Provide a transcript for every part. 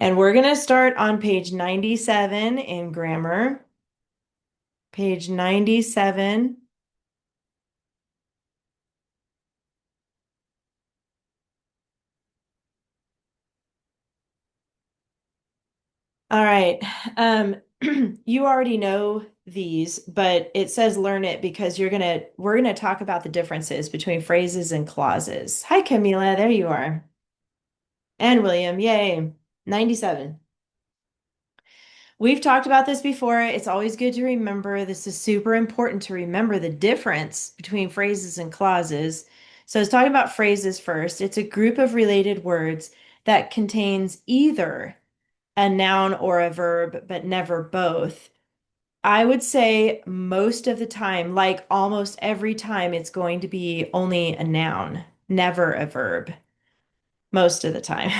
And we're going to start on page 97 in grammar. Page 97. All right. You already know these, but it says learn it because we're gonna talk about the differences between phrases and clauses. Hi, Camila, there you are. And William, yay. 97. We've talked about this before. It's always good to remember. This is super important to remember the difference between phrases and clauses. So it's talking about phrases first. It's a group of related words that contains either a noun or a verb, but never both. I would say most of the time, like almost every time, it's going to be only a noun, never a verb, most of the time.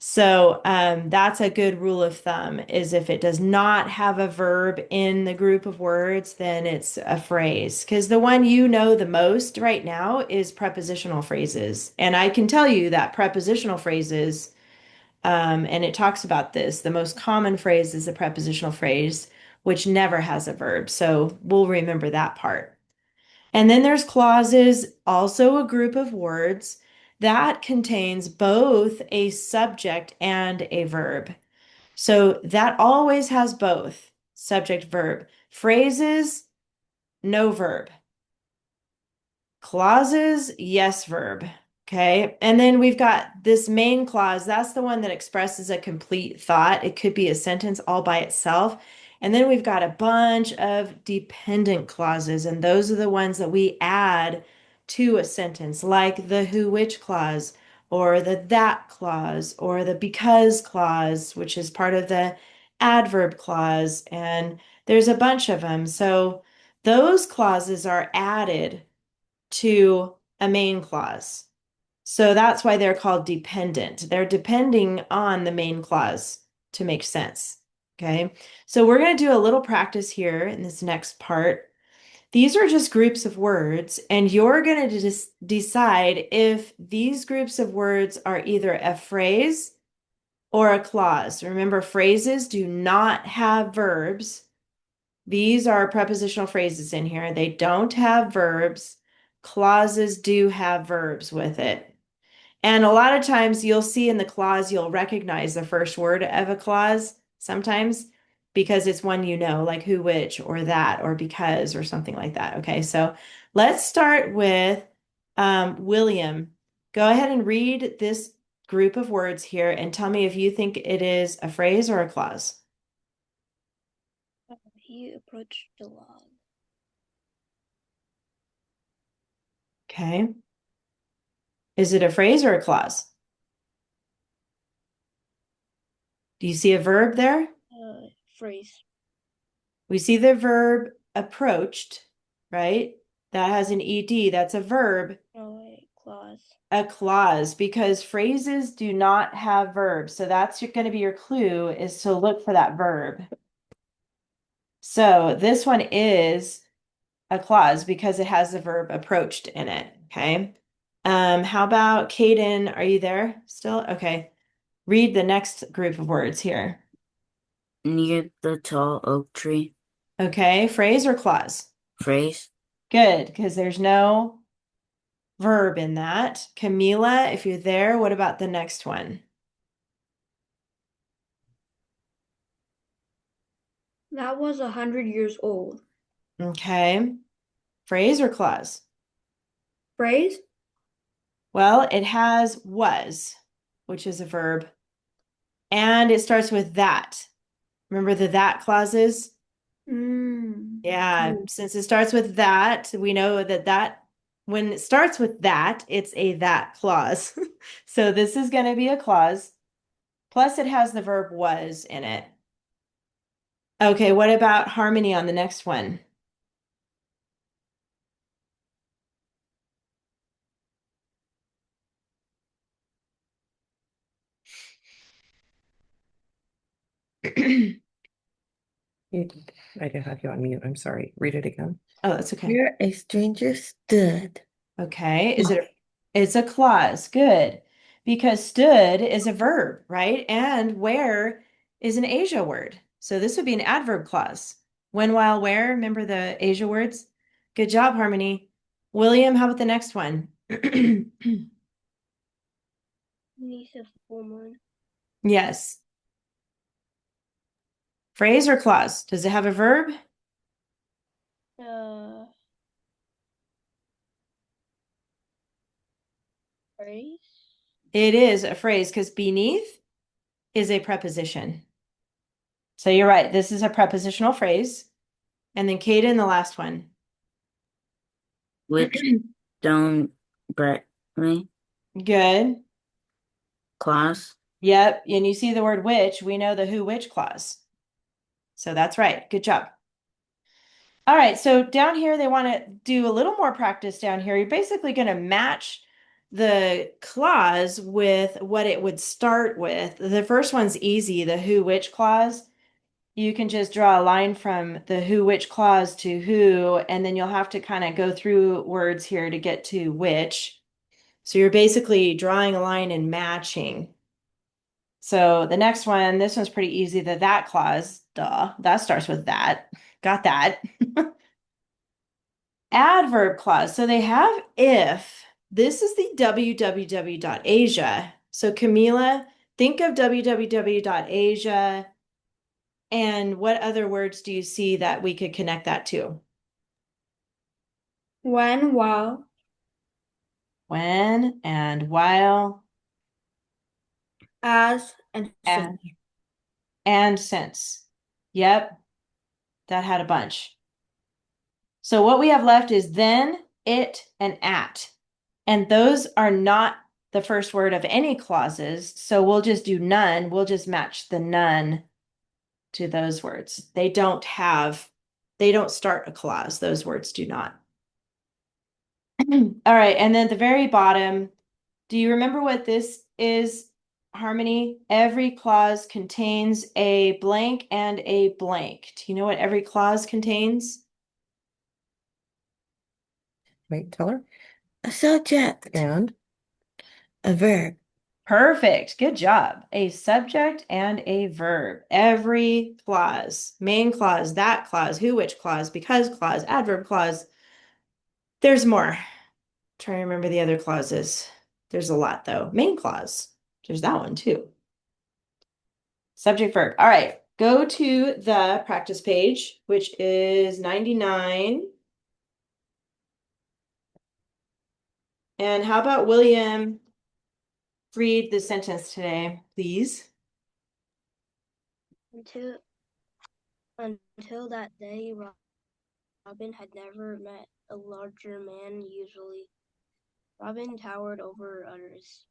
So that's a good rule of thumb is if it does not have a verb in the group of words, then it's a phrase. Because the one you know the most right now is prepositional phrases. And I can tell you that prepositional phrases, and it talks about this, the most common phrase is a prepositional phrase, which never has a verb. So we'll remember that part. And then there's clauses, also a group of words that contains both a subject and a verb. So that always has both subject, verb. Phrases, no verb. Clauses, yes, verb. Okay. And then we've got this main clause. That's the one that expresses a complete thought. It could be a sentence all by itself. And then we've got a bunch of dependent clauses, and those are the ones that we add to a sentence, like the who, which clause, or the that clause, or the because clause, which is part of the adverb clause. And there's a bunch of them. So those clauses are added to a main clause. So that's why they're called dependent. They're depending on the main clause to make sense. Okay. So we're going to do a little practice here in this next part. These are just groups of words, and you're going to decide if these groups of words are either a phrase or a clause. Remember, phrases do not have verbs. These are prepositional phrases in here. They don't have verbs. Clauses do have verbs with it. And a lot of times you'll see in the clause, you'll recognize the first word of a clause sometimes because it's one you know, like who, which, or that, or because, or something like that. Okay, so let's start with William. Go ahead and read this group of words here and tell me if you think it is a phrase or a clause. He approached the log. Okay. Is it a phrase or a clause? Do you see a verb there? Phrase. We see the verb approached, right? That has an ed. That's a verb, Oh, a clause. a clause, because phrases do not have verbs. So that's going to be your clue is to look for that verb. So this one is a clause because it has the verb approached in it. Okay. How about Caden? Are you there still? Okay. Read the next group of words here. Near the tall oak tree. Okay. Phrase or clause? Phrase. Good, because there's no verb in that. Camila, if you're there, what about the next one? That was 100 years old. Okay. Phrase or clause? Phrase? Well, it has was, which is a verb, and it starts with that. Remember the that clauses? Yeah, Mm. since it starts with that, we know that when it starts with that, it's a that clause. So this is going to be a clause. Plus, it has the verb was in it. Okay, what about harmony on the next one? I do have you on mute. I'm sorry. Read it again. Oh, that's okay. Where a stranger stood. Okay. It's a clause. Good. because stood is a verb, right? And where is an Asia word. So this would be an adverb clause. When, while, where. Remember the Asia words? Good job, Harmony. William, how about the next one? Beneath a full moon. Yes. Phrase or clause? Does it have a verb? Phrase. It is a phrase because beneath is a preposition. So you're right. This is a prepositional phrase. And then Kaden, the last one. Which don't Bradley Good. clause. Yep. And you see the word which, we know the who, which clause. So that's right. Good job. All right. So down here, they want to do a little more practice down here. You're basically going to match the clause with what it would start with. The first one's easy, the who, which clause. You can just draw a line from the who, which clause to who, and then you'll have to kind of go through words here to get to which. So you're basically drawing a line and matching. So the next one, this one's pretty easy. The that clause, duh, that starts with that. Got that. Adverb clause. So they have if. This is the www.asia. So Camila, think of www.asia. And what other words do you see that we could connect that to? When, while. When and while As and and since. and since. Yep, that had a bunch. So what we have left is then, it, and at. And those are not the first word of any clauses. So we'll just do none. We'll just match the none to those words. They don't start a clause. Those words do not. All right. And then at the very bottom, do you remember what this is, Harmony? Every clause contains a blank and a blank. Do you know what every clause contains? Wait, tell her. A subject. And A verb. Perfect. Good job. A subject and a verb. Every clause, main clause, that clause, who, which clause, because clause, adverb clause. There's more. Try to remember the other clauses. There's a lot though. Main clause. There's that one too. Subject verb. All right. Go to the practice page, which is 99. And how about William read the sentence today, please? Until that day, Robin had never met a larger man. Usually, Robin towered over others.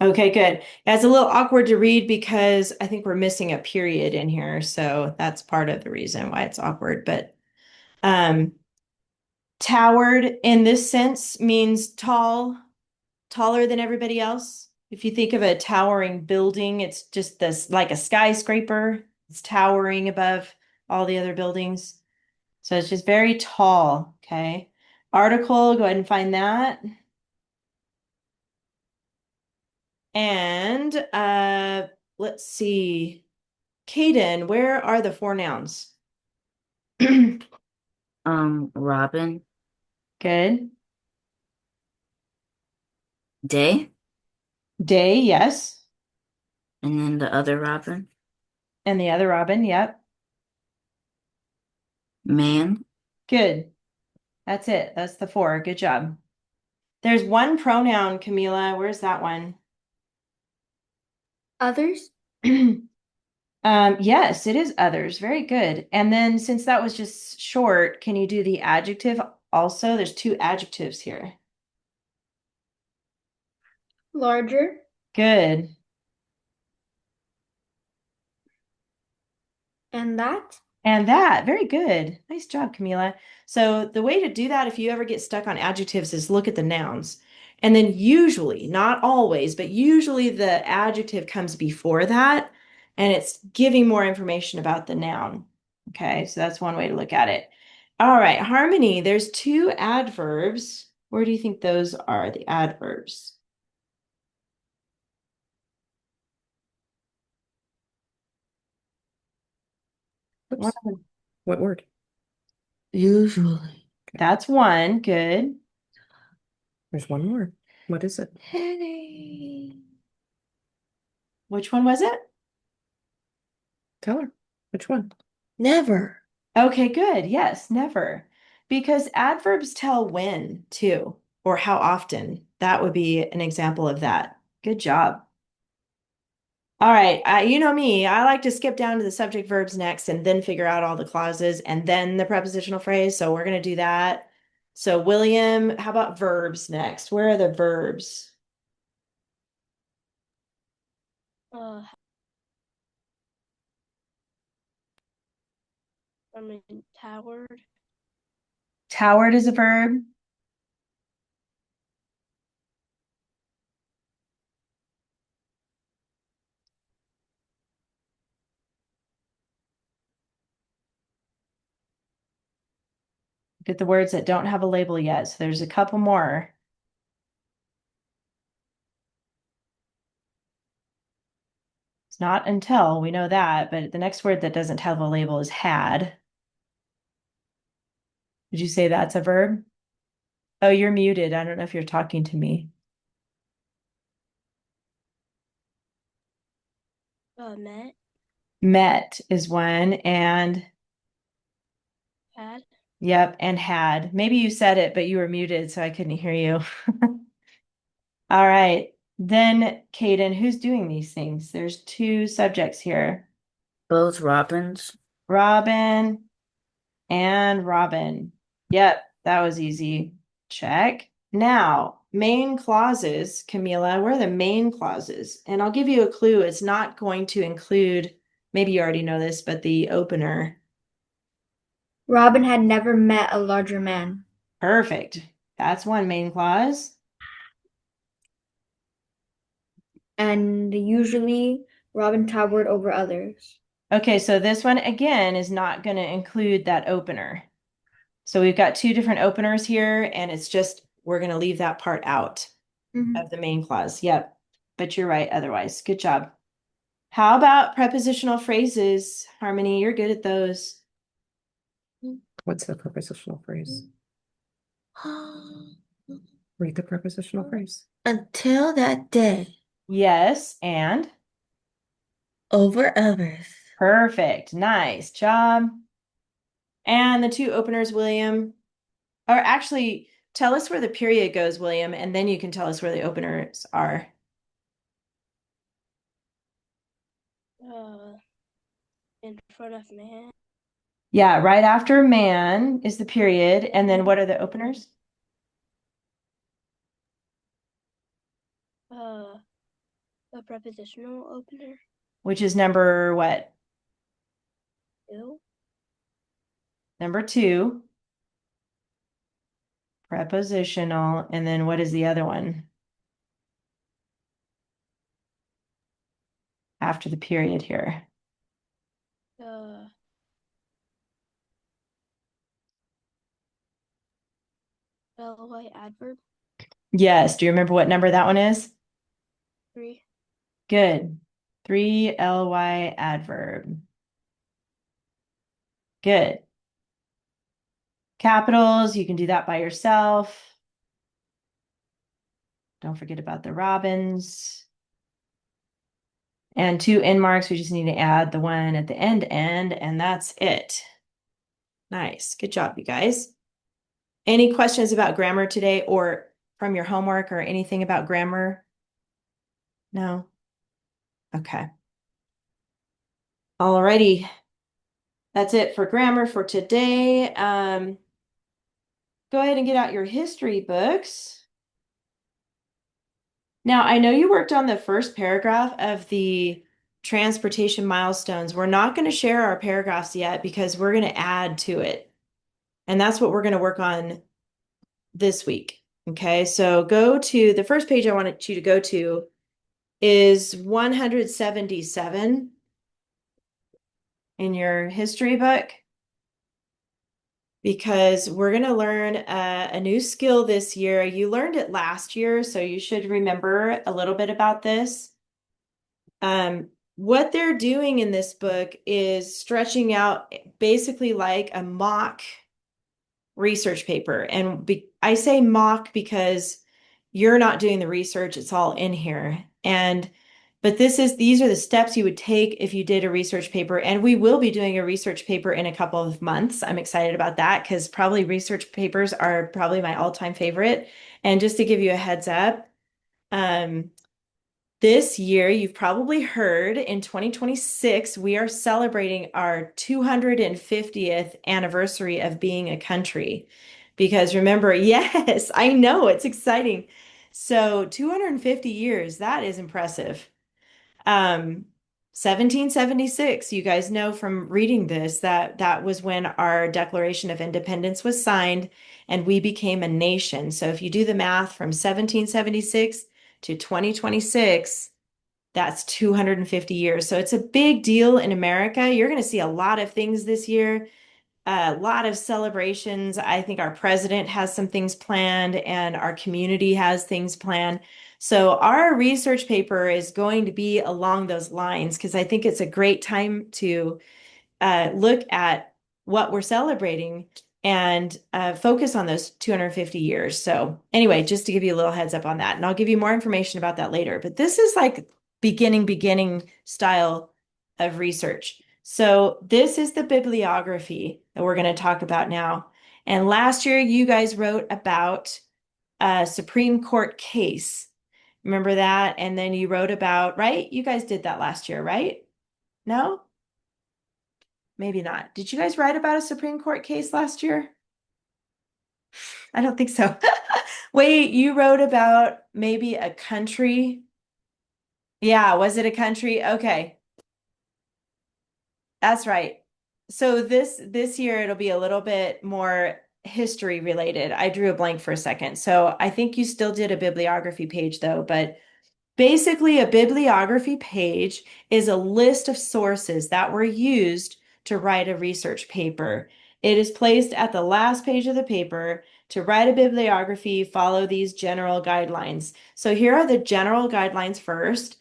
Okay, good. It's a little awkward to read because I think we're missing a period in here. So that's part of the reason why it's awkward. But towered in this sense means tall, taller than everybody else. If you think of a towering building, it's just this like a skyscraper. It's towering above all the other buildings. So it's just very tall. Okay. Article, go ahead and find that. And let's see. Kaden, where are the four nouns? Robin. Good. Day. Day, yes. And then the other Robin. And the other Robin, yep. Man. Good. That's it. That's the four. Good job. There's one pronoun, Camila. Where's that one? Others. Yes, it is others. Very good. And then since that was just short, can you do the adjective also? There's two adjectives here. Larger. Good. And that. And that, very good. Nice job, Camila. So the way to do that, if you ever get stuck on adjectives, is look at the nouns. And then usually, not always, but usually the adjective comes before that, and it's giving more information about the noun. Okay, so that's one way to look at it. All right, Harmony, there's two adverbs. Where do you think those are, the adverbs? One Oops. of them. What word? Usually. That's one. Good. There's one more. What is it? Which one was it? Tell her. Which one? Never. Okay, good. Yes, never. Because adverbs tell when too, or how often. That would be an example of that. Good job. All right, you know me, I like to skip down to the subject verbs next and then figure out all the clauses and then the prepositional phrase. So we're going to do that. So, William, how about verbs next? Where are the verbs? Towered. Towered is a verb. Get the words that don't have a label yet. So there's a couple more. It's not until, we know that, but the next word that doesn't have a label is had. Did you say that's a verb? Oh, you're muted. I don't know if you're talking to me. Met. Met is one, and Had. yep, and had. Maybe you said it, but you were muted, so I couldn't hear you. All right. Then, Caden, who's doing these things? There's two subjects here. Both Robins. Robin and Robin. Yep, that was easy. Check. Now, main clauses, Camila, where are the main clauses? And I'll give you a clue. It's not going to include, maybe you already know this, but the opener. Robin had never met a larger man. Perfect. That's one main clause. And usually Robin towered over others. Okay, so this one again is not going to include that opener. So we've got two different openers here, and it's just, we're going to leave that part out of the main clause. Yep. But you're right otherwise. Good job. How about prepositional phrases? Harmony, you're good at those. What's the prepositional phrase? Read the prepositional phrase. Until that day. Yes, and Over others. perfect. Nice job. And the two openers, William, or actually, tell us where the period goes, William, and then you can tell us where the openers are. In front of man. Yeah, right after man is the period, and then what are the openers? A prepositional opener. Which is number what? 2. Number 2. Prepositional, and then what is the other one? After the period here. Ly adverb. Yes. Do you remember what number that one is? 3. Good. 3 ly adverb. Good. Capitals, you can do that by yourself. Don't forget about the robins. And 2 end marks, we just need to add the one at the end, and that's it. Nice. Good job, you guys. Any questions about grammar today or from your homework or anything about grammar? No? Okay. Alrighty. That's it for grammar for today. Go ahead and get out your history books. Now, I know you worked on the first paragraph of the transportation milestones. We're not going to share our paragraphs yet because we're going to add to it. And that's what we're going to work on this week. Okay, so go to the first page I wanted you to go to is 177 in your history book, because we're going to learn a new skill this year. You learned it last year, so you should remember a little bit about this. what they're doing in this book is stretching out basically like a mock research paper. And I say mock because you're not doing the research, it's all in here. But these are the steps you would take if you did a research paper. And we will be doing a research paper in a couple of months. I'm excited about that because probably research papers are probably my all-time favorite. And just to give you a heads up, this year, you've probably heard in 2026, we are celebrating our 250th anniversary of being a country. Because remember, yes, I know it's exciting. So 250 years, that is impressive. 1776, you guys know from reading this that that was when our Declaration of Independence was signed and we became a nation. So if you do the math from 1776 to 2026, that's 250 years. So it's a big deal in America. You're going to see a lot of things this year, a lot of celebrations. I think our president has some things planned and our community has things planned. So our research paper is going to be along those lines because I think it's a great time to look at what we're celebrating and focus on those 250 years. So anyway, just to give you a little heads up on that, and I'll give you more information about that later. But this is like beginning style of research. So this is the bibliography that we're going to talk about now. And last year, you guys wrote about a Supreme Court case. Remember that? And then you wrote about, right? You guys did that last year, right? No? Maybe not. Did you guys write about a Supreme Court case last year? I don't think so. Wait, you wrote about maybe a country? Yeah, was it a country? Okay. That's right. So this year it'll be a little bit more history related. I drew a blank for a second. So I think you still did a bibliography page though, but basically a bibliography page is a list of sources that were used to write a research paper. It is placed at the last page of the paper. To write a bibliography, follow these general guidelines. So here are the general guidelines first.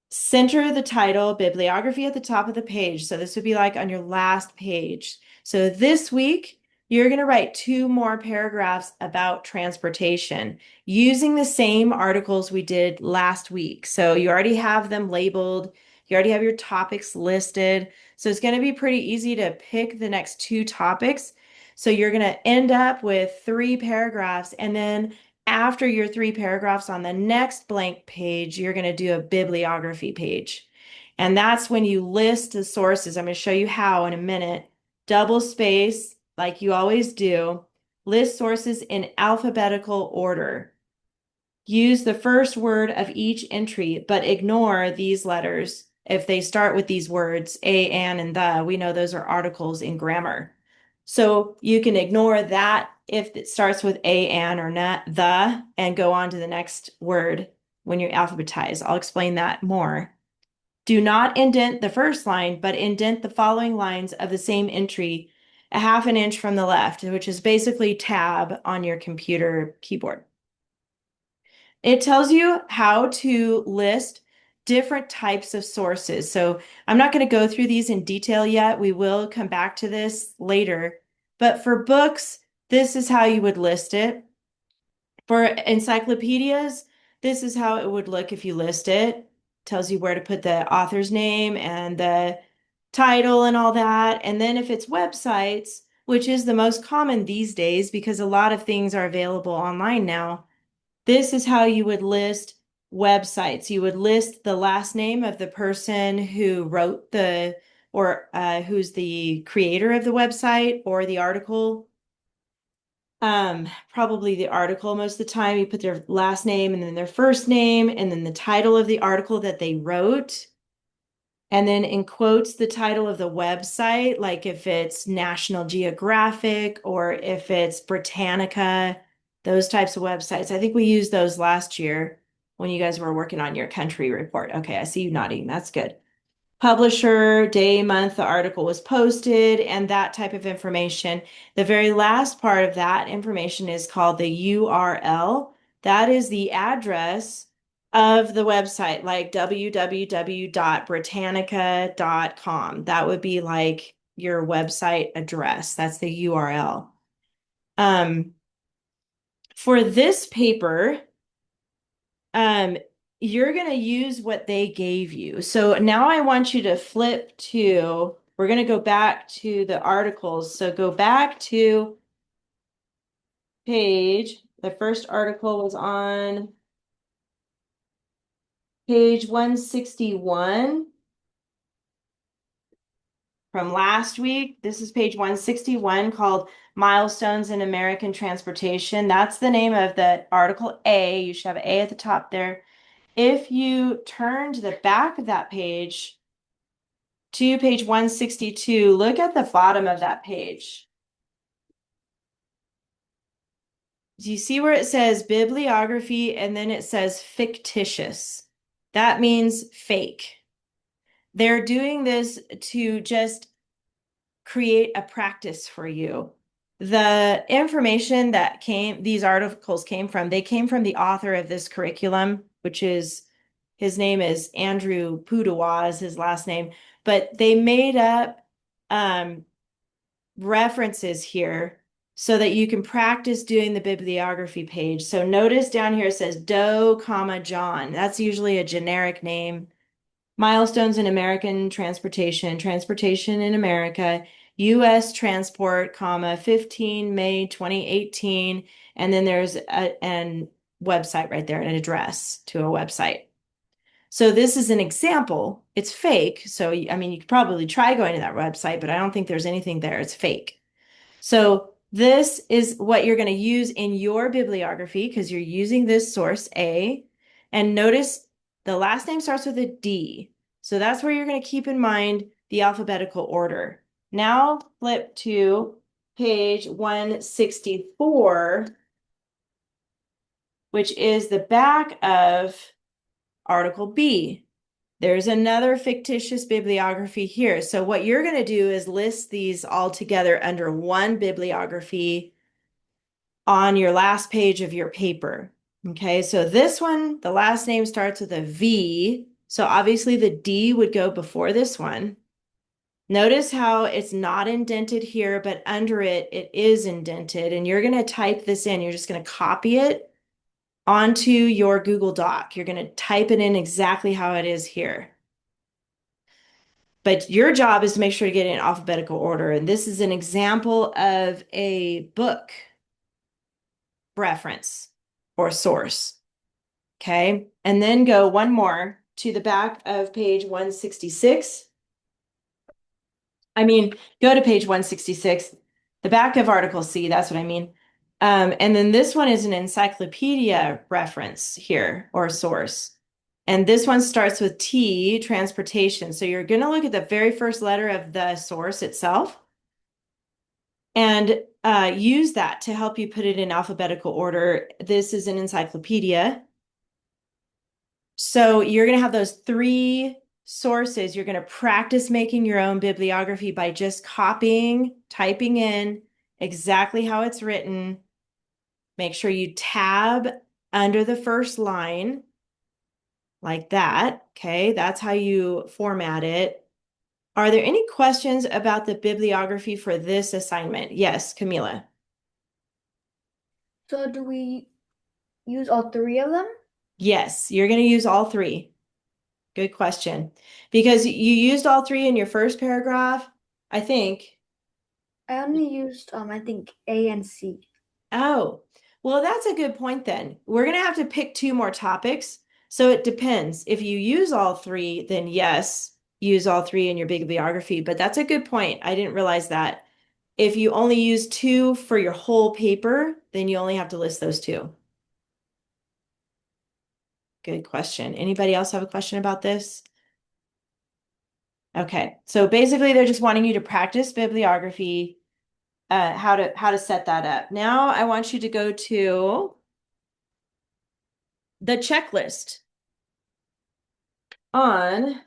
Center the title, bibliography at the top of the page. So this would be like on your last page. So this week, you're going to write 2 more paragraphs about transportation using the same articles we did last week. So you already have them labeled. You already have your topics listed. So it's going to be pretty easy to pick the next 2 topics. So you're going to end up with 3 paragraphs, and then after your 3 paragraphs on the next blank page, you're going to do a bibliography page. And that's when you list the sources. I'm going to show you how in a minute. Double space, like you always do. List sources in alphabetical order. Use the first word of each entry, but ignore these letters. If they start with these words, a, an, and the, we know those are articles in grammar. So you can ignore that if it starts with a, an, or not, the, and go on to the next word when you alphabetize. I'll explain that more. Do not indent the first line, but indent the following lines of the same entry a half an inch from the left, which is basically tab on your computer keyboard. It tells you how to list different types of sources. So I'm not going to go through these in detail yet. We will come back to this later. But for books, this is how you would list it. For encyclopedias, this is how it would look if you list it. Tells you where to put the author's name and the title and all that. And then if it's websites, which is the most common these days because a lot of things are available online now, this is how you would list websites. You would list the last name of the person who wrote or who's the creator of the website or the article. Probably the article most of the time. You put their last name and then their first name and then the title of the article that they wrote. And then in quotes, the title of the website, like if it's National Geographic or if it's Britannica, those types of websites. I think we used those last year when you guys were working on your country report. Okay, I see you nodding. That's good. Publisher, day, month, the article was posted, and that type of information. The very last part of that information is called the URL. That is the address of the website, like www.britannica.com. That would be like your website address. That's the URL. For this paper, you're going to use what they gave you. So now I want you to flip to, we're going to go back to the articles. So go back to the first article was on page 161 from last week. This is page 161 called Milestones in American Transportation. That's the name of the article A. You should have A at the top there. If you turn to the back of that page to page 162, look at the bottom of that page. Do you see where it says bibliography and then it says fictitious? That means fake. They're doing this to just create a practice for you. The information that these articles came from, they came from the author of this curriculum, which is, his name is Andrew Pudewa is his last name, but they made up references here so that you can practice doing the bibliography page. So notice down here it says Doe, John. That's usually a generic name. Milestones in American Transportation, Transportation in America, U.S. Transport, 15 May 2018. And then there's a website right there, an address to a website. So this is an example. It's fake. So, I mean, you could probably try going to that website, but I don't think there's anything there. It's fake. So this is what you're going to use in your bibliography because you're using this source A. And notice the last name starts with a D. So that's where you're going to keep in mind the alphabetical order. Now flip to page 164, which is the back of Article B. There's another fictitious bibliography here. So what you're going to do is list these all together under one bibliography on your last page of your paper. Okay, so this one, the last name starts with a V. So obviously the D would go before this one. Notice how it's not indented here, but under it, it is indented. And you're going to type this in. You're just going to copy it onto your Google Doc. You're going to type it in exactly how it is here. But your job is to make sure to get it in alphabetical order. And this is an example of a book reference or source. Okay. And then go one more to the back of page 166. I mean, go to page 166, the back of Article C, that's what I mean. And then this one is an encyclopedia reference here or source. And this one starts with T, transportation. So you're going to look at the very first letter of the source itself and use that to help you put it in alphabetical order. This is an encyclopedia. So you're going to have those three sources. You're going to practice making your own bibliography by just copying, typing in exactly how it's written. Make sure you tab under the first line like that. Okay, that's how you format it. Are there any questions about the bibliography for this assignment? Yes, Camila. So do we use all three of them? Yes, you're going to use all three. Good question. Because you used all three in your first paragraph, I think. I only used I think A and C. Oh, well, that's a good point then. We're going to have to pick two more topics. So it depends. If you use all three, then yes, use all three in your bibliography. But that's a good point. I didn't realize that. If you only use two for your whole paper, then you only have to list those two. Good question. Anybody else have a question about this? Okay, so basically they're just wanting you to practice bibliography, how to set that up. Now I want you to go to the checklist on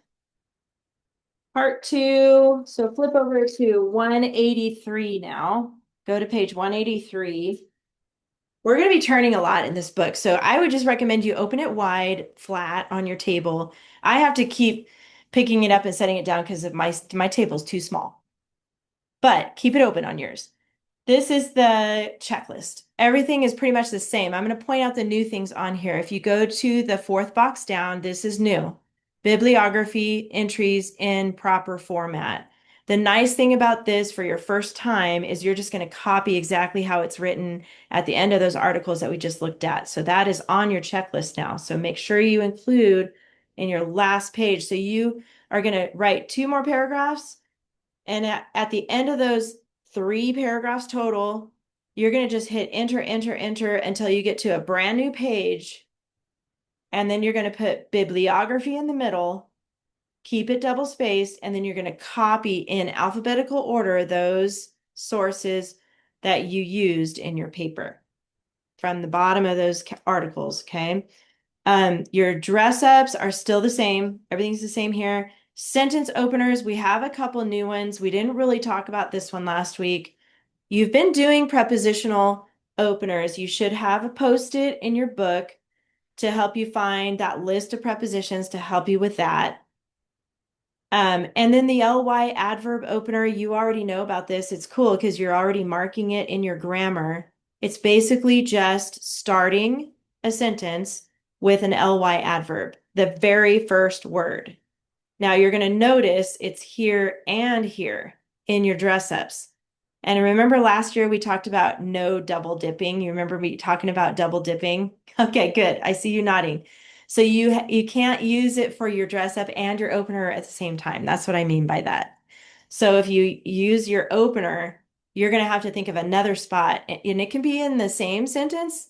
part 2. So flip over to 183 now. Go to page 183. We're going to be turning a lot in this book. So I would just recommend you open it wide, flat on your table. I have to keep picking it up and setting it down because my table's too small. But keep it open on yours. This is the checklist. Everything is pretty much the same. I'm going to point out the new things on here. If you go to the fourth box down, this is new. Bibliography entries in proper format. The nice thing about this for your first time is you're just going to copy exactly how it's written at the end of those articles that we just looked at. So that is on your checklist now. So make sure you include in your last page. So you are going to write 2 more paragraphs. And at the end of those 3 paragraphs total, you're going to just hit enter, enter, enter until you get to a brand new page. And then you're going to put bibliography in the middle, keep it double spaced, and then you're going to copy in alphabetical order those sources that you used in your paper from the bottom of those articles, okay? Your dress ups are still the same. Everything's the same here. Sentence openers, we have a couple new ones. We didn't really talk about this one last week. You've been doing prepositional openers. You should have a post-it in your book to help you find that list of prepositions to help you with that. And then the ly adverb opener, you already know about this. It's cool because you're already marking it in your grammar. It's basically just starting a sentence with an ly adverb, the very first word. Now you're going to notice it's here and here in your dress ups. And remember last year we talked about no double dipping. You remember me talking about double dipping? Okay, good. I see you nodding. So you can't use it for your dress up and your opener at the same time. That's what I mean by that. So if you use your opener, you're going to have to think of another spot, and it can be in the same sentence,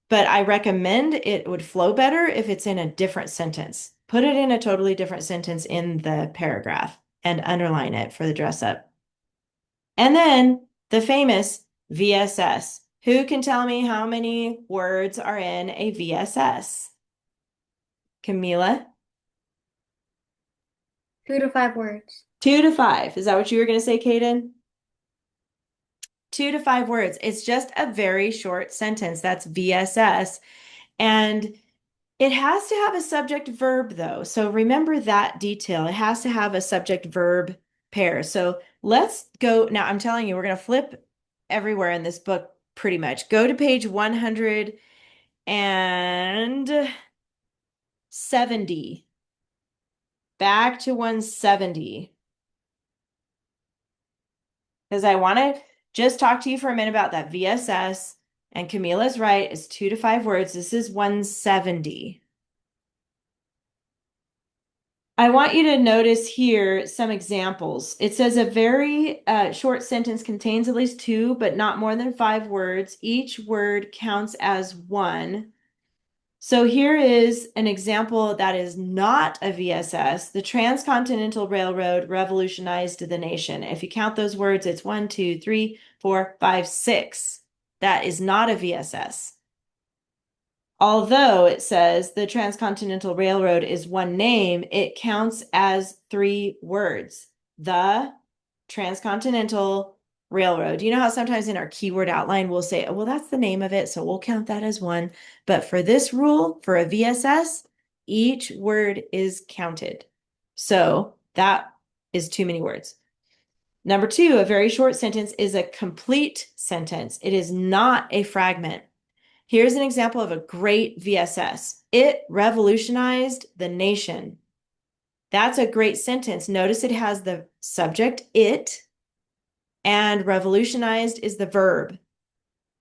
but I recommend it would flow better if it's in a different sentence. Put it in a totally different sentence in the paragraph and underline it for the dress up. And then the famous VSS. Who can tell me how many words are in a VSS? Camila? 2 to 5 words. 2 to 5. Is that what you were going to say, Kaden? 2 to 5 words. It's just a very short sentence. That's VSS. And it has to have a subject verb though. So remember that detail. It has to have a subject verb pair. So let's go. Now I'm telling you, we're going to flip everywhere in this book pretty much. Go to page 170. Back to 170. Because I want to just talk to you for a minute about that VSS. And Camila's right, it's 2 to 5 words. This is 170. I want you to notice here some examples. It says a very short sentence contains at least 2, but not more than 5 words. Each word counts as 1. So here is an example that is not a VSS. The Transcontinental Railroad revolutionized the nation. If you count those words, it's 1, 2, 3, 4, 5, 6. That is not a VSS. Although it says the Transcontinental Railroad is one name, it counts as 3 words. The Transcontinental Railroad. You know how sometimes in our keyword outline we'll say, oh, well, that's the name of it, so we'll count that as 1. But for this rule, for a VSS, each word is counted. So that is too many words. Number 2, a very short sentence is a complete sentence. It is not a fragment. Here's an example of a great VSS. It revolutionized the nation. That's a great sentence. Notice it has the subject, it, and revolutionized is the verb.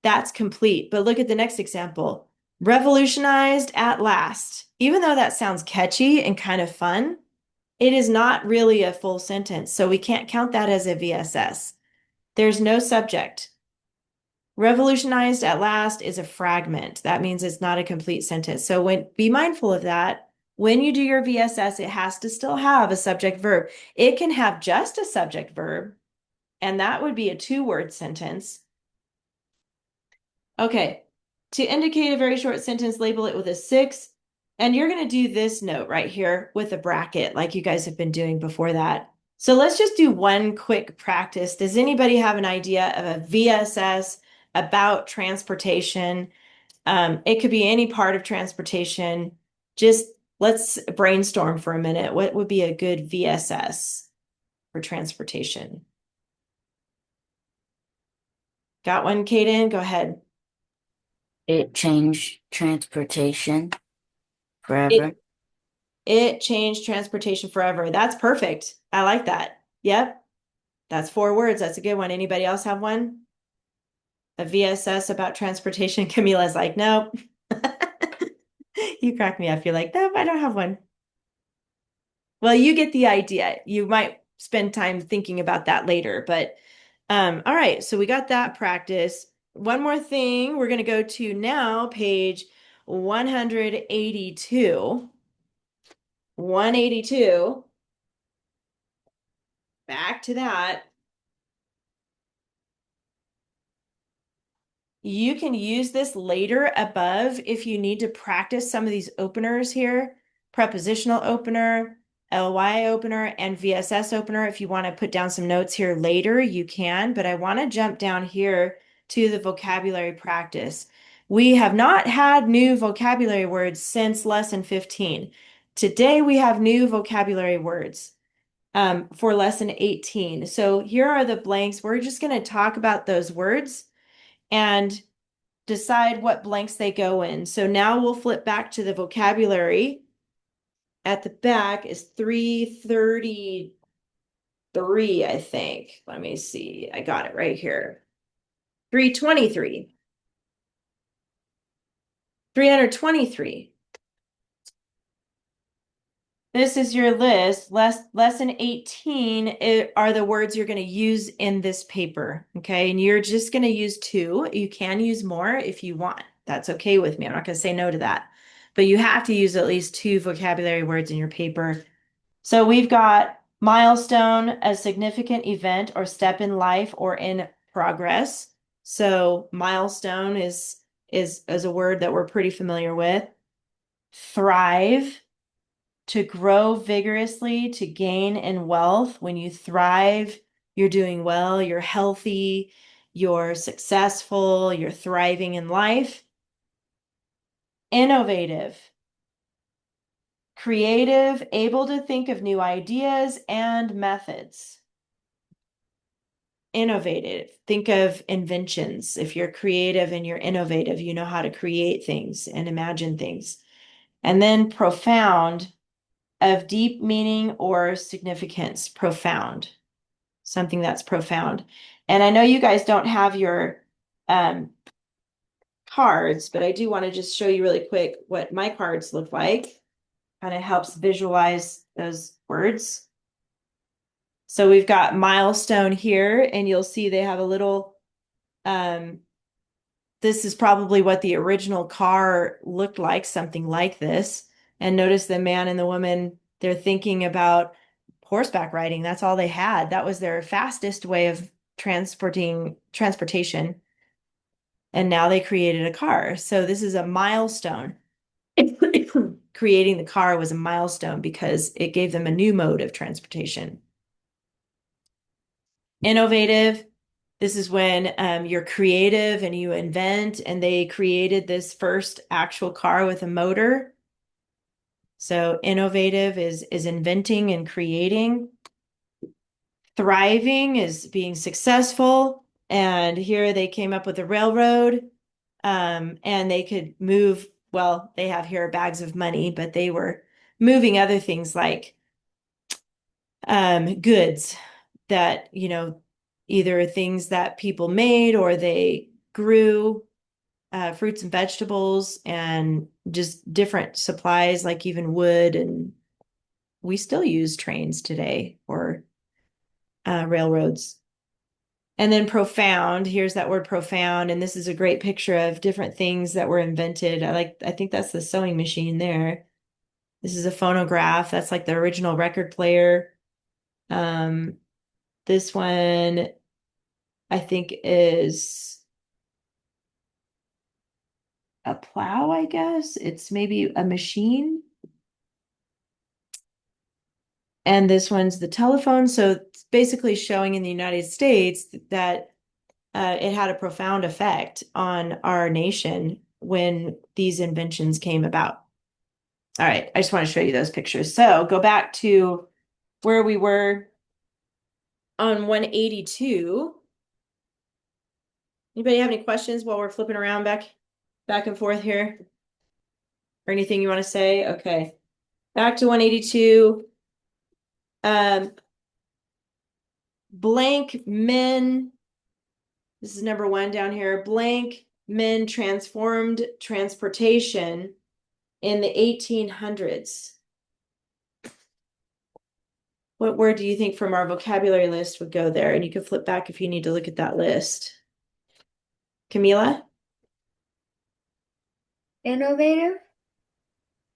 That's complete. But look at the next example. Revolutionized at last. Even though that sounds catchy and kind of fun, it is not really a full sentence. So we can't count that as a VSS. There's no subject. Revolutionized at last is a fragment. That means it's not a complete sentence. So be mindful of that. When you do your VSS, it has to still have a subject verb. It can have just a subject verb, and that would be a 2-word sentence. Okay, to indicate a very short sentence, label it with a 6. And you're going to do this note right here with a bracket like you guys have been doing before that. So let's just do one quick practice. Does anybody have an idea of a VSS about transportation. It could be any part of transportation. Just let's brainstorm for a minute. What would be a good VSS for transportation? Got one, Kaden? Go ahead. It changed transportation forever. It changed transportation forever. That's perfect. I like that. Yep. That's 4 words. That's a good one. Anybody else have one? A VSS about transportation? Camila's like, nope. You crack me up. You're like, nope, I don't have one. Well, you get the idea. You might spend time thinking about that later, but all right, so we got that practice. One more thing, we're going to go to now page 182. 182. Back to that. You can use this later above if you need to practice some of these openers here. Prepositional opener, LY opener, and VSS opener. If you want to put down some notes here later, you can, but I want to jump down here to the vocabulary practice. We have not had new vocabulary words since lesson 15. Today we have new vocabulary words for lesson 18. So here are the blanks. We're just going to talk about those words and decide what blanks they go in. So now we'll flip back to the vocabulary. At the back is 333, I think. Let me see. I got it right here. 323. 323. This is your list. Lesson 18 are the words you're going to use in this paper. Okay. And you're just going to use 2. You can use more if you want. That's okay with me. I'm not going to say no to that. But you have to use at least 2 vocabulary words in your paper. So we've got milestone, a significant event or step in life or in progress. So milestone is a word that we're pretty familiar with. Thrive, to grow vigorously, to gain in wealth. When you thrive, you're doing well, you're healthy, you're successful, you're thriving in life. Innovative, creative, able to think of new ideas and methods. Innovative, think of inventions. If you're creative and you're innovative, you know how to create things and imagine things. And then profound, of deep meaning or significance. Profound, something that's profound. And I know you guys don't have your cards, but I do want to just show you really quick what my cards look like. Kind of helps visualize those words. So we've got milestone here, and you'll see they have a little, this is probably what the original car looked like, something like this. And notice the man and the woman, they're thinking about horseback riding. That's all they had. That was their fastest way of transportation. And now they created a car. So this is a milestone. Creating the car was a milestone because it gave them a new mode of transportation. Innovative. This is when you're creative and you invent, and they created this first actual car with a motor. So innovative is inventing and creating. Thriving is being successful. And here they came up with a railroad, and they could move, well, they have here bags of money, but they were moving other things like goods that, either things that people made or they grew, fruits and vegetables, and just different supplies like even wood. And we still use trains today or railroads. And then profound, here's that word profound. And this is a great picture of different things that were invented. I think that's the sewing machine there. This is a phonograph. That's like the original record player. This one, I think, is a plow, I guess. It's maybe a machine. And this one's the telephone. So it's basically showing in the United States that it had a profound effect on our nation when these inventions came about. All right, I just want to show you those pictures. So go back to where we were on 182. Anybody have any questions while we're flipping around back and forth here? Or anything you want to say? Okay. Back to 182. Blank men. This is number 1 down here. Blank men transformed transportation in the 1800s. What word do you think from our vocabulary list would go there? And you can flip back if you need to look at that list. Camila? Innovative?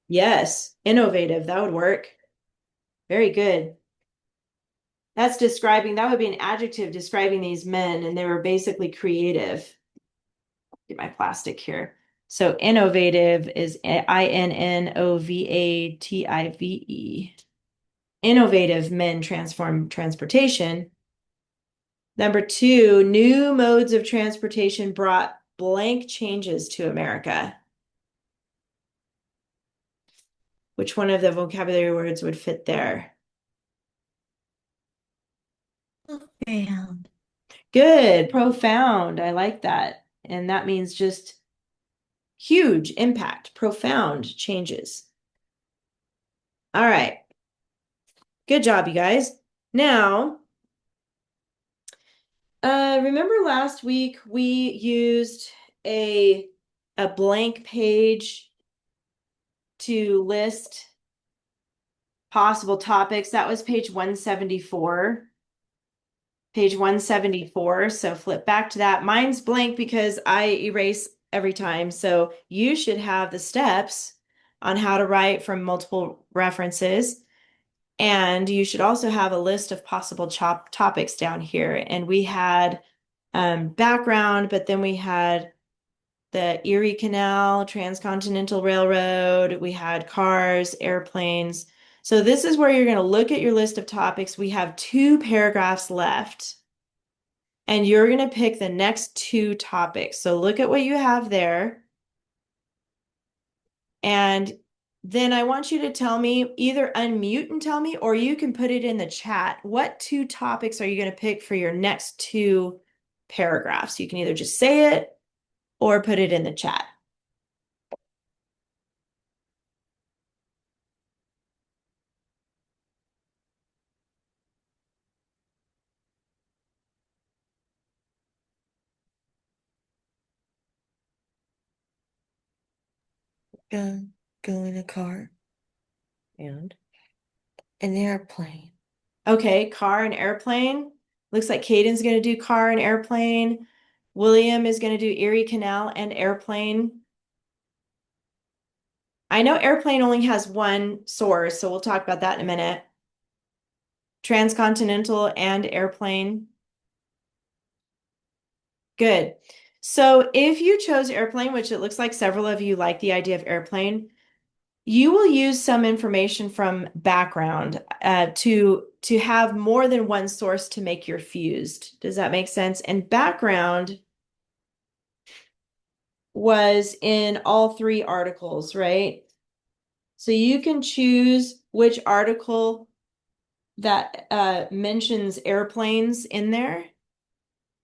Yes, innovative. That would work. Very good. That's describing, that would be an adjective describing these men, and they were basically creative. Get my plastic here. So innovative is Innovative. Innovative men transform transportation. Number 2, new modes of transportation brought blank changes to America. Which one of the vocabulary words would fit there? Profound. Good, profound. I like that. And that means just huge impact, profound changes. All right. Good job, you guys. Now, remember last week we used a blank page to list possible topics. That was page 174. Page 174. So flip back to that. Mine's blank because I erase every time. So you should have the steps on how to write from multiple references. And you should also have a list of possible topics down here. And we had background, but then we had the Erie Canal, Transcontinental Railroad, we had cars, airplanes. So this is where you're going to look at your list of topics. We have 2 paragraphs left. And you're going to pick the next 2 topics. So look at what you have there. And then I want you to tell me, either unmute and tell me, or you can put it in the chat. What 2 topics are you going to pick for your next 2 paragraphs? You can either just say it or put it in the chat. Go in a car, And an airplane. Okay, car and airplane. Looks like Caden's going to do car and airplane. William is going to do Erie Canal and airplane. I know airplane only has 1 source, so we'll talk about that in a minute. Transcontinental and airplane. Good. So if you chose airplane, which it looks like several of you like the idea of airplane, you will use some information from background to have more than 1 source to make your fused. Does that make sense? And background was in all 3 articles, right? So you can choose which article that mentions airplanes in there.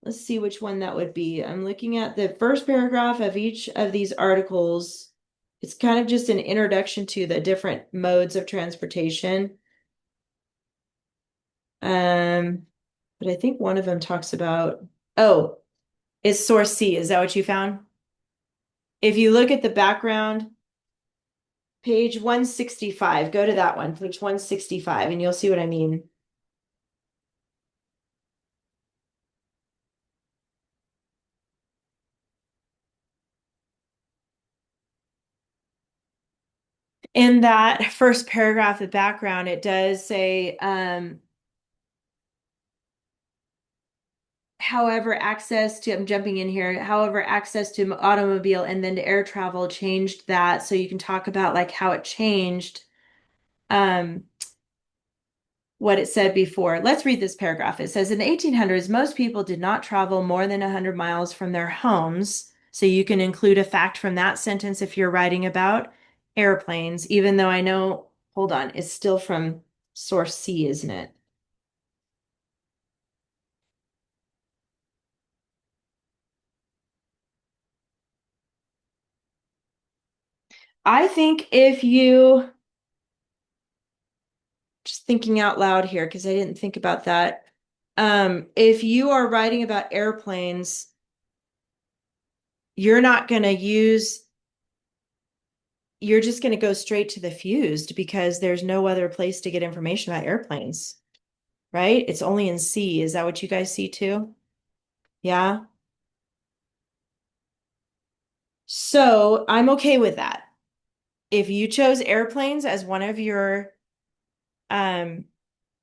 Let's see which one that would be. I'm looking at the first paragraph of each of these articles. It's kind of just an introduction to the different modes of transportation. But I think one of them talks about, oh, it's source C. Is that what you found? If you look at the background, page 165, go to that one, page 165, and you'll see what I mean. In that first paragraph, the background, it does say, however, access to, I'm jumping in here, however, access to automobile and then to air travel changed that. So you can talk about like how it changed. what it said before. Let's read this paragraph. It says in the 1800s, most people did not travel more than 100 miles from their homes. So you can include a fact from that sentence if you're writing about airplanes, even though I know, hold on, it's still from source C, isn't it? I think if you, just thinking out loud here, because I didn't think about that. If you are writing about airplanes, you're not going to use, you're just going to go straight to the fused because there's no other place to get information about airplanes, right? It's only in C. Is that what you guys see too? Yeah. So I'm okay with that. If you chose airplanes as one of your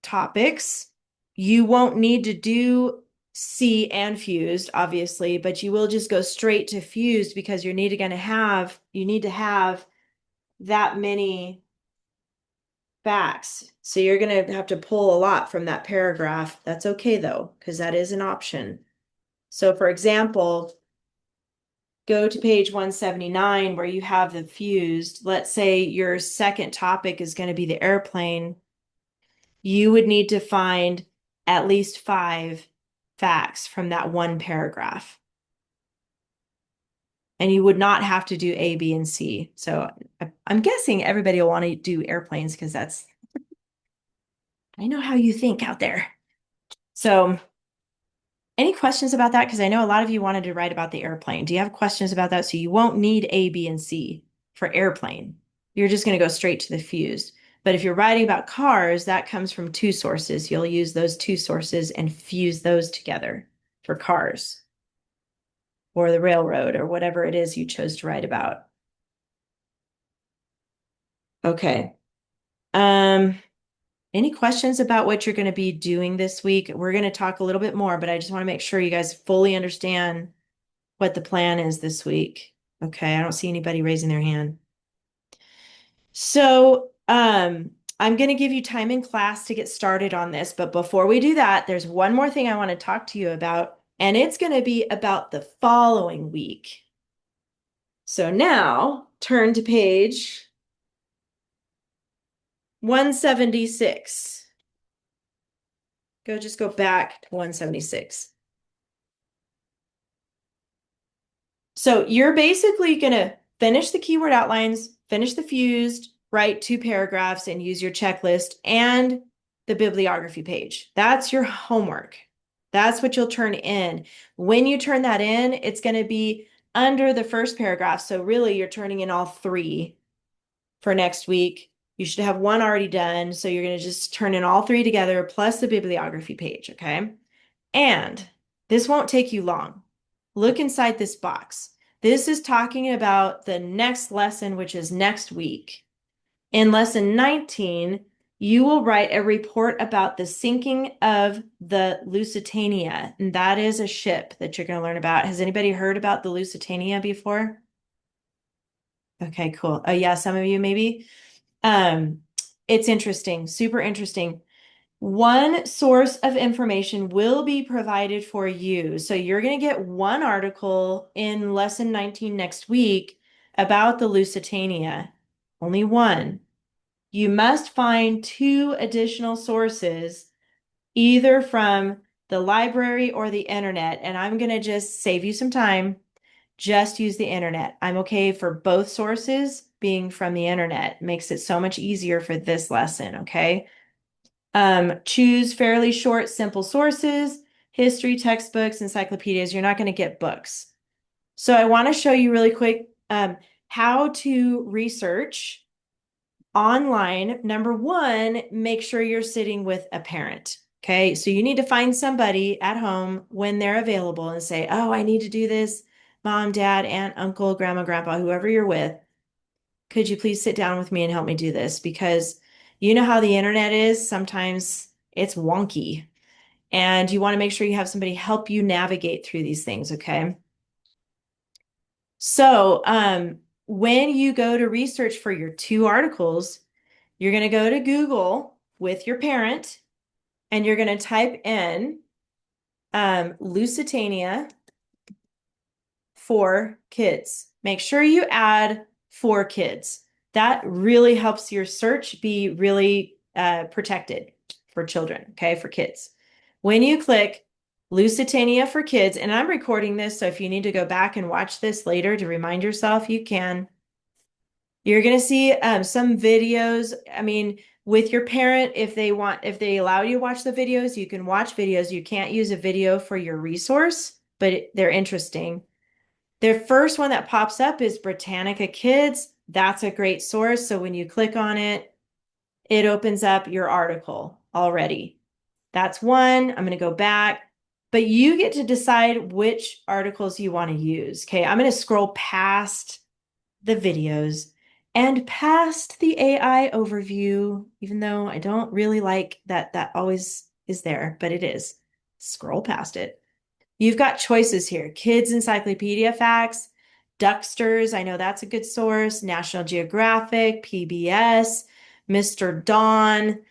topics, you won't need to do C and fused, obviously, but you will just go straight to fused because you need to have that many facts. So you're going to have to pull a lot from that paragraph. That's okay though, because that is an option. So for example, go to page 179 where you have the fused. Let's say your second topic is going to be the airplane. You would need to find at least 5 facts from that one paragraph. And you would not have to do A, B, and C. So I'm guessing everybody will want to do airplanes because that's, I know how you think out there. So any questions about that? Because I know a lot of you wanted to write about the airplane. Do you have questions about that? So you won't need A, B, and C for airplane. You're just going to go straight to the fused. But if you're writing about cars, that comes from 2 sources. You'll use those 2 sources and fuse those together for cars or the railroad or whatever it is you chose to write about. Okay. Any questions about what you're going to be doing this week? We're going to talk a little bit more, but I just want to make sure you guys fully understand what the plan is this week. Okay, I don't see anybody raising their hand. So, I'm going to give you time in class to get started on this, but before we do that, there's one more thing I want to talk to you about, and it's going to be about the following week. So now, turn to page 176. Just go back to 176. So you're basically going to finish the keyword outlines, finish the fused, write 2 paragraphs, and use your checklist and the bibliography page. That's your homework. That's what you'll turn in. When you turn that in, it's going to be under the first paragraph. So really, you're turning in all 3 for next week. You should have 1 already done. So you're going to just turn in all 3 together plus the bibliography page, okay? And this won't take you long. Look inside this box. This is talking about the next lesson, which is next week. In lesson 19, you will write a report about the sinking of the Lusitania. And that is a ship that you're going to learn about. Has anybody heard about the Lusitania before? Okay, cool. Oh yeah, some of you maybe. It's interesting, super interesting. One source of information will be provided for you. So you're going to get 1 article in lesson 19 next week about the Lusitania. Only 1. You must find 2 additional sources, either from the library or the internet. And I'm going to just save you some time. Just use the internet. I'm okay for both sources being from the internet. Makes it so much easier for this lesson, okay? Choose fairly short, simple sources, history, textbooks, encyclopedias. You're not going to get books. So I want to show you really quick how to research online. Number 1, make sure you're sitting with a parent. Okay, so you need to find somebody at home when they're available and say, oh, I need to do this. Mom, dad, aunt, uncle, grandma, grandpa, whoever you're with, could you please sit down with me and help me do this? Because you know how the internet is. Sometimes it's wonky and you want to make sure you have somebody help you navigate through these things. Okay. So, when you go to research for your 2 articles, you're going to go to Google with your parent and you're going to type in Lusitania for kids. Make sure you add for kids. That really helps your search be really protected for children, okay, for kids. When you click Lusitania for kids, and I'm recording this, so if you need to go back and watch this later to remind yourself, you can. You're going to see some videos. I mean, with your parent, if they allow you to watch the videos, you can watch videos. You can't use a video for your resource, but they're interesting. Their first one that pops up is Britannica Kids. That's a great source. So when you click on it, it opens up your article already. That's one. I'm going to go back, but you get to decide which articles you want to use. Okay, I'm going to scroll past the videos and past the AI overview, even though I don't really like that always is there, but it is. Scroll past it. You've got choices here. Kids Encyclopedia Facts, Ducksters, I know that's a good source, National Geographic, PBS, Mr. Don.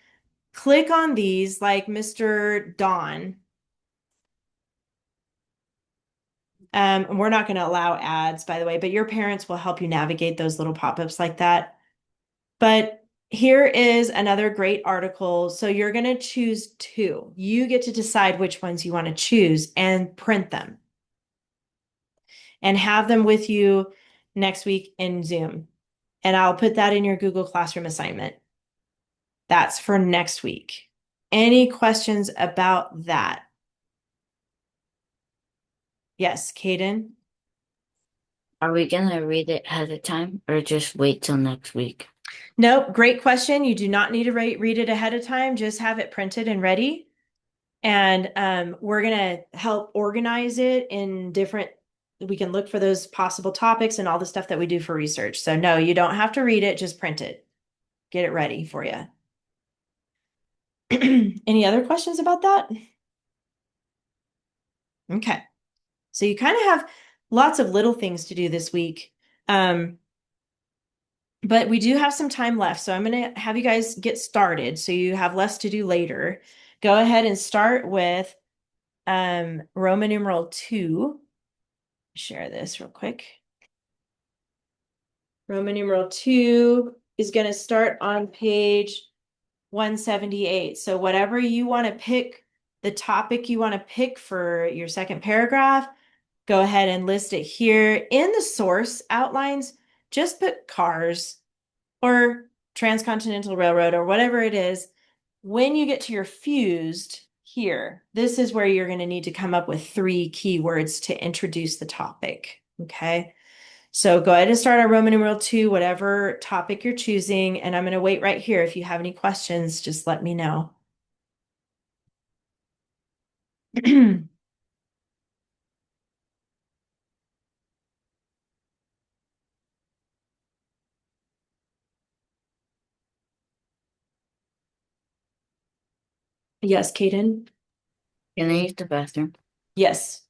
Click on these like Mr. Don. And we're not going to allow ads, by the way, but your parents will help you navigate those little pop-ups like that. But here is another great article. So you're going to choose two. You get to decide which ones you want to choose and print them and have them with you next week in Zoom. And I'll put that in your Google Classroom assignment. That's for next week. Any questions about that? Yes, Kaden? Are we gonna read it ahead of time or just wait till next week? Nope, great question. You do not need to read it ahead of time. Just have it printed and ready. And we're going to help organize it in different, we can look for those possible topics and all the stuff that we do for research. So no, you don't have to read it, just print it. Get it ready for you. Any other questions about that? Okay. So you kind of have lots of little things to do this week. But we do have some time left. So I'm going to have you guys get started so you have less to do later. Go ahead and start with Roman numeral 2. Share this real quick. Roman numeral 2 is going to start on page 178. So whatever you want to pick, the topic you want to pick for your second paragraph, go ahead and list it here. In the source outlines, just put cars or transcontinental railroad or whatever it is. When you get to your fused here, this is where you're going to need to come up with 3 keywords to introduce the topic. Okay. So go ahead and start on Roman numeral 2, whatever topic you're choosing. And I'm going to wait right here. If you have any questions, just let me know. Yes, Kaden? Can I use the bathroom? Yes.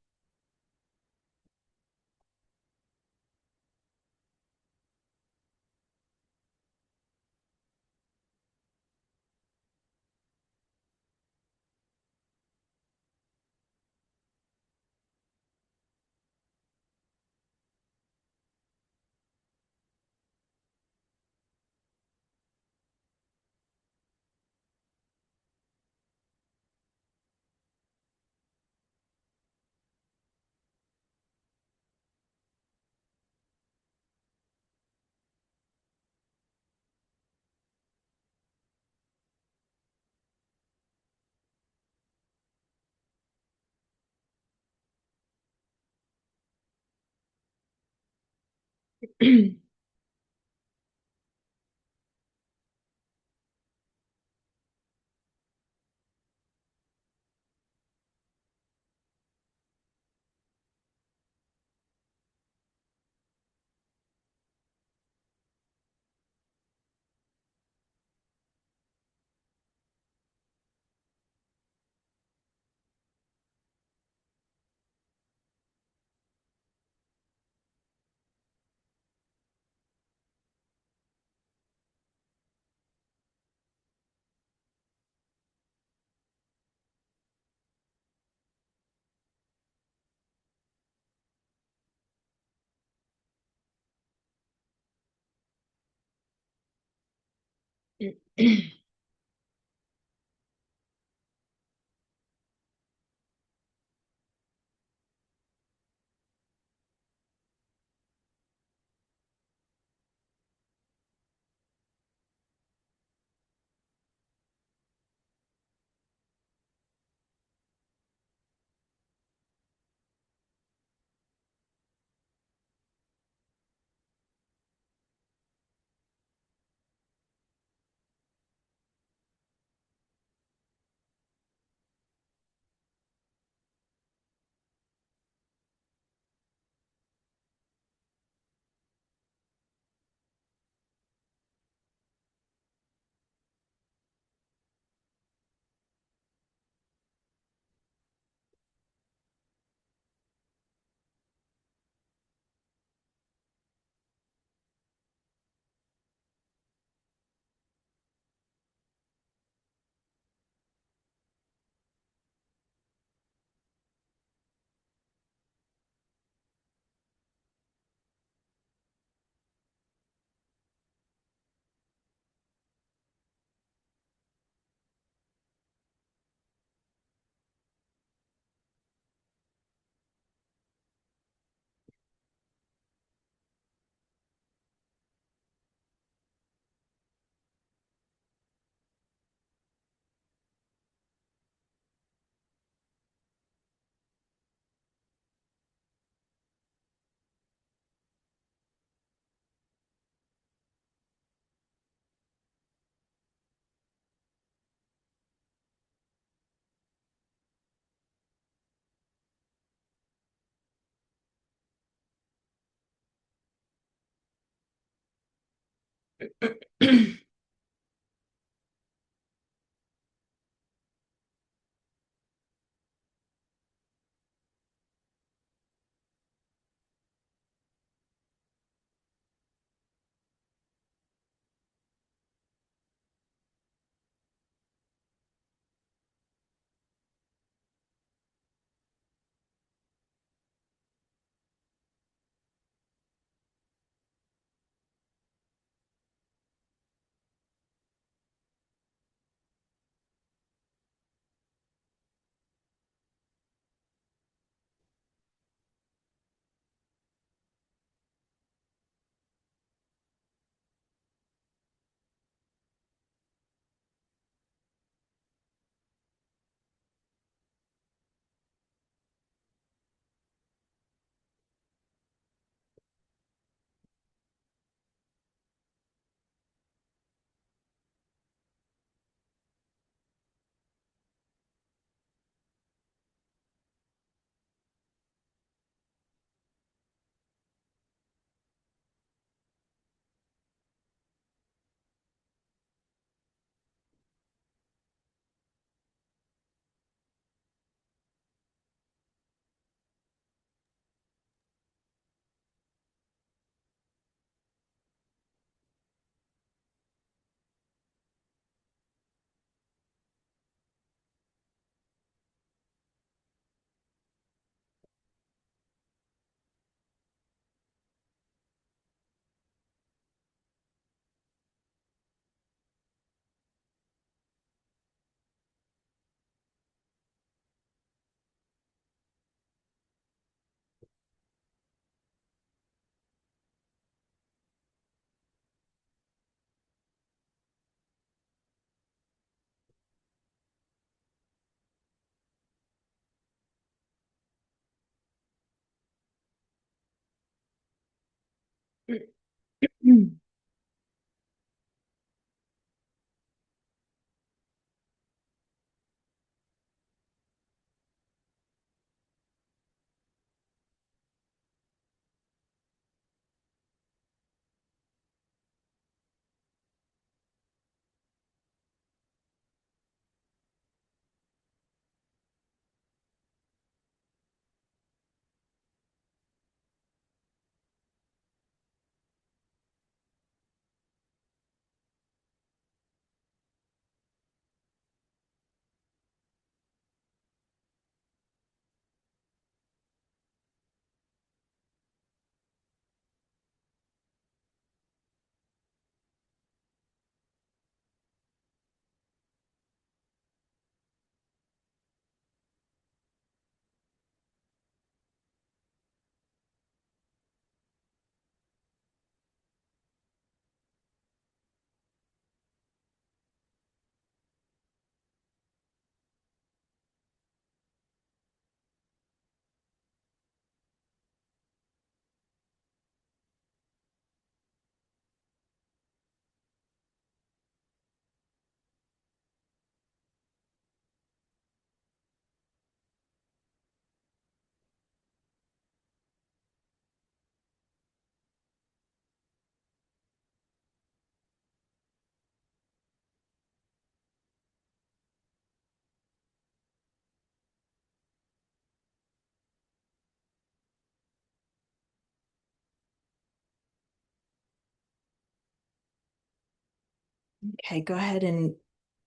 Okay, go ahead and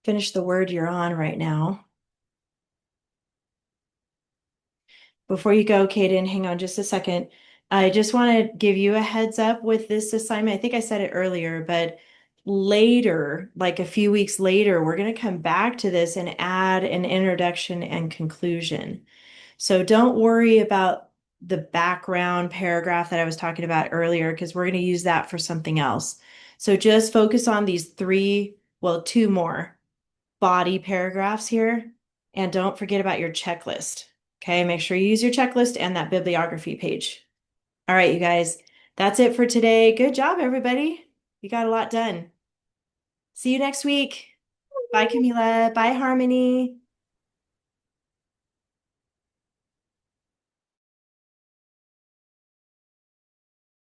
finish the word you're on right now. Before you go, Kaden, hang on just a second. I just want to give you a heads up with this assignment. I think I said it earlier, but later, like a few weeks later, we're going to come back to this and add an introduction and conclusion. So don't worry about the background paragraph that I was talking about earlier, because we're going to use that for something else. So just focus on these two more body paragraphs here. And don't forget about your checklist. Okay, make sure you use your checklist and that bibliography page. All right, you guys, that's it for today. Good job, everybody. You got a lot done. See you next week. Bye, Camila. Bye, Harmony.